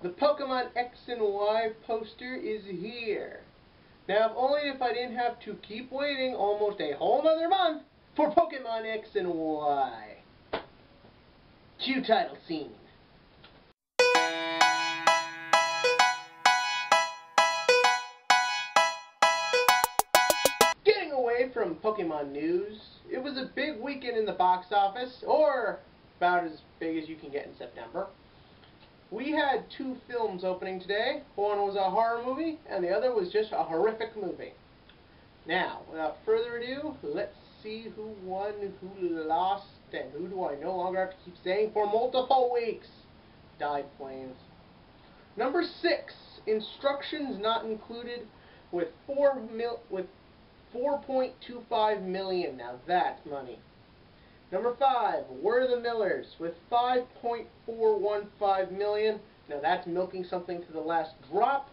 The Pokemon X and Y poster is here. Now, if only if I didn't have to keep waiting almost a whole nother month for Pokemon X and Y. Cue title scene. Getting away from Pokemon news, it was a big weekend in the box office, or about as big as you can get in September. We had two films opening today. One was a horror movie, and the other was just a horrific movie. Now, without further ado, let's see who won, who lost, and who do I no longer have to keep saying for multiple weeks. Died Planes. Number 6, Instructions Not Included, with 4.25 million. Now that's money. Number 5, We're the Millers, with 5.415 million. Now that's milking something to the last drop.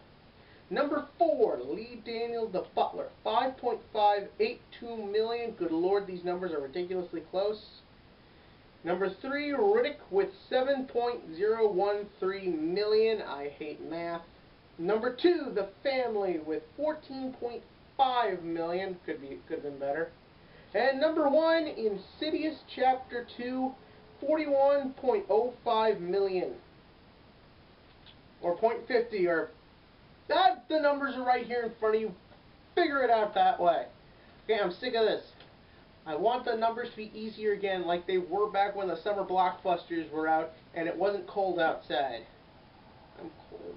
Number 4, Lee Daniels the Butler, 5.582 million. Good Lord, these numbers are ridiculously close. Number 3, Riddick with 7.013 million. I hate math. Number 2, The Family with 14.5 million. Could have been better. And number 1, Insidious Chapter 2, 41.05 million. Or 0.50, or that, the numbers are right here in front of you. Figure it out that way. Okay, I'm sick of this. I want the numbers to be easier again, like they were back when the summer blockbusters were out and it wasn't cold outside. I'm cold.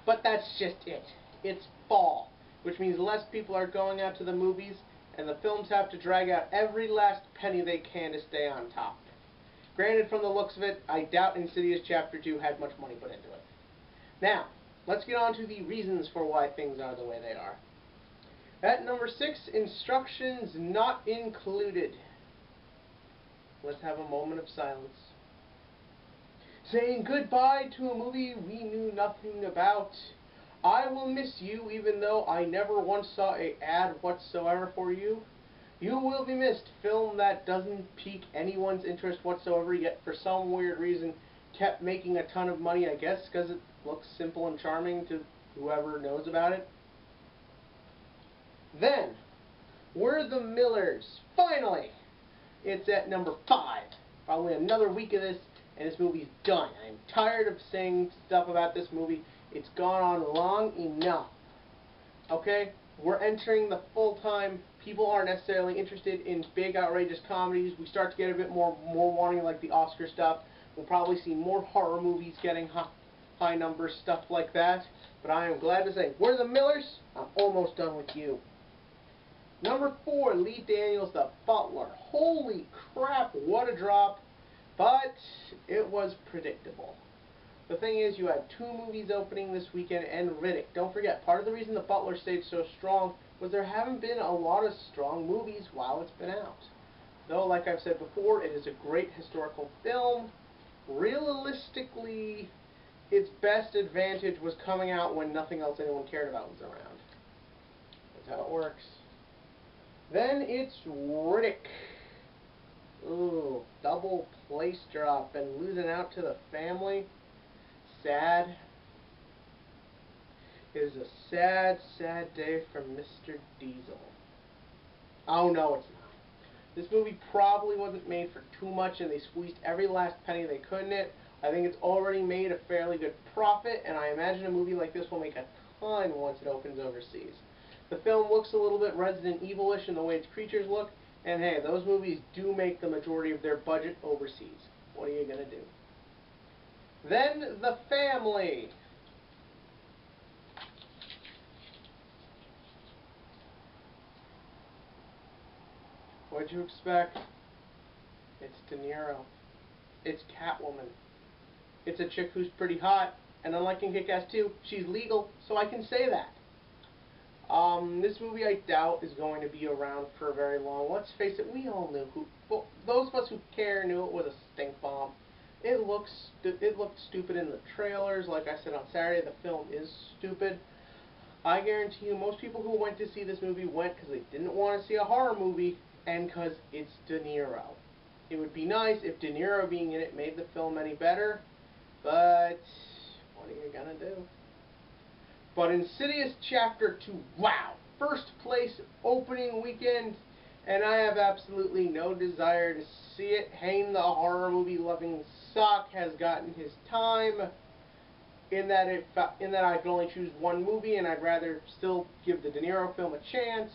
But that's just it. It's fall, which means less people are going out to the movies, and the films have to drag out every last penny they can to stay on top. Granted, from the looks of it, I doubt Insidious Chapter 2 had much money put into it. Now, let's get on to the reasons for why things are the way they are. At number 6, Instructions Not Included. Let's have a moment of silence. Saying goodbye to a movie we knew nothing about. I will miss you, even though I never once saw an ad whatsoever for you. You will be missed. Film that doesn't pique anyone's interest whatsoever, yet for some weird reason kept making a ton of money, I guess because it looks simple and charming to whoever knows about it. Then, We're the Millers. Finally! It's at number 5. Probably another week of this, and this movie's done. I'm tired of saying stuff about this movie. It's gone on long enough. Okay? We're entering the full-time. People aren't necessarily interested in big, outrageous comedies. We start to get a bit more wanting like the Oscar stuff. We'll probably see more horror movies getting high numbers, stuff like that. But I am glad to say, We're the Millers. I'm almost done with you. Number 4, Lee Daniels the Butler. Holy crap, what a drop. But it was predictable. The thing is, you had 2 movies opening this weekend and Riddick. Don't forget, part of the reason The Butler stayed so strong was there haven't been a lot of strong movies while it's been out. Though, like I've said before, it is a great historical film. Realistically, its best advantage was coming out when nothing else anyone cared about was around. That's how it works. Then it's Riddick. Ooh, double place drop and losing out to The Family. Sad. It is a sad, sad day for Mr. Diesel. Oh no, it's not. This movie probably wasn't made for too much, and they squeezed every last penny they could in it. I think it's already made a fairly good profit, and I imagine a movie like this will make a ton once it opens overseas. The film looks a little bit Resident Evil-ish in the way its creatures look, and hey, those movies do make the majority of their budget overseas. What are you going to do? Then, The Family. What'd you expect? It's De Niro. It's Catwoman. It's a chick who's pretty hot, and unlike in Kick-Ass 2, she's legal, so I can say that. This movie I doubt is going to be around for very long. Let's face it, we all knew well, those of us who care knew it was a stink bomb. It looked stupid in the trailers. Like I said on Saturday, the film is stupid. I guarantee you most people who went to see this movie went because they didn't want to see a horror movie and because it's De Niro. It would be nice if De Niro being in it made the film any better, but What are you gonna do? But Insidious Chapter 2, wow! First place opening weekend, and I have absolutely no desire to see it. Hayne, the horror movie loving sock, has gotten his time. In that I can only choose one movie, and I'd rather still give the De Niro film a chance.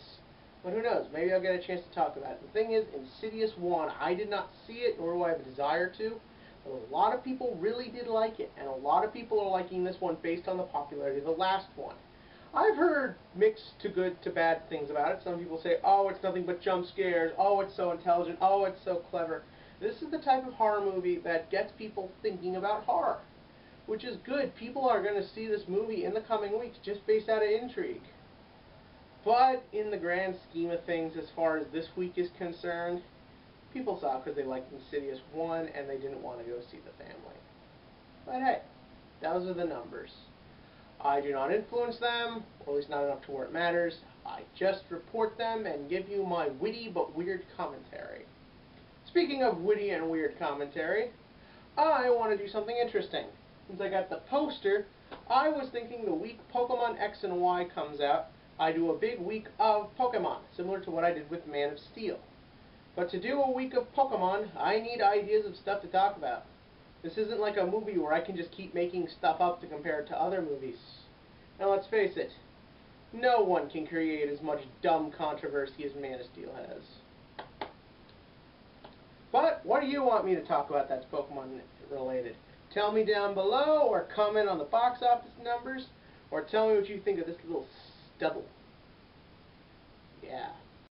But who knows? Maybe I'll get a chance to talk about it. The thing is, Insidious 1, I did not see it, nor do I have a desire to. But a lot of people really did like it, and a lot of people are liking this one based on the popularity of the last one. I've heard mixed to good to bad things about it. Some people say, oh, it's nothing but jump scares. Oh, it's so intelligent. Oh, it's so clever. This is the type of horror movie that gets people thinking about horror, which is good. People are going to see this movie in the coming weeks just based out of intrigue. But in the grand scheme of things, as far as this week is concerned, people saw it because they liked Insidious 1 and they didn't want to go see the family. But hey, those are the numbers. I do not influence them, or at least not enough to where it matters. I just report them and give you my witty but weird commentary. Speaking of witty and weird commentary, I want to do something interesting. Since I got the poster, I was thinking the week Pokemon X and Y comes out, I do a big week of Pokemon, similar to what I did with Man of Steel. But to do a week of Pokemon, I need ideas of stuff to talk about. This isn't like a movie where I can just keep making stuff up to compare it to other movies. Now let's face it, no one can create as much dumb controversy as Man of Steel has. But what do you want me to talk about that's Pokemon related? Tell me down below, or comment on the box office numbers, or tell me what you think of this little stubble. Yeah.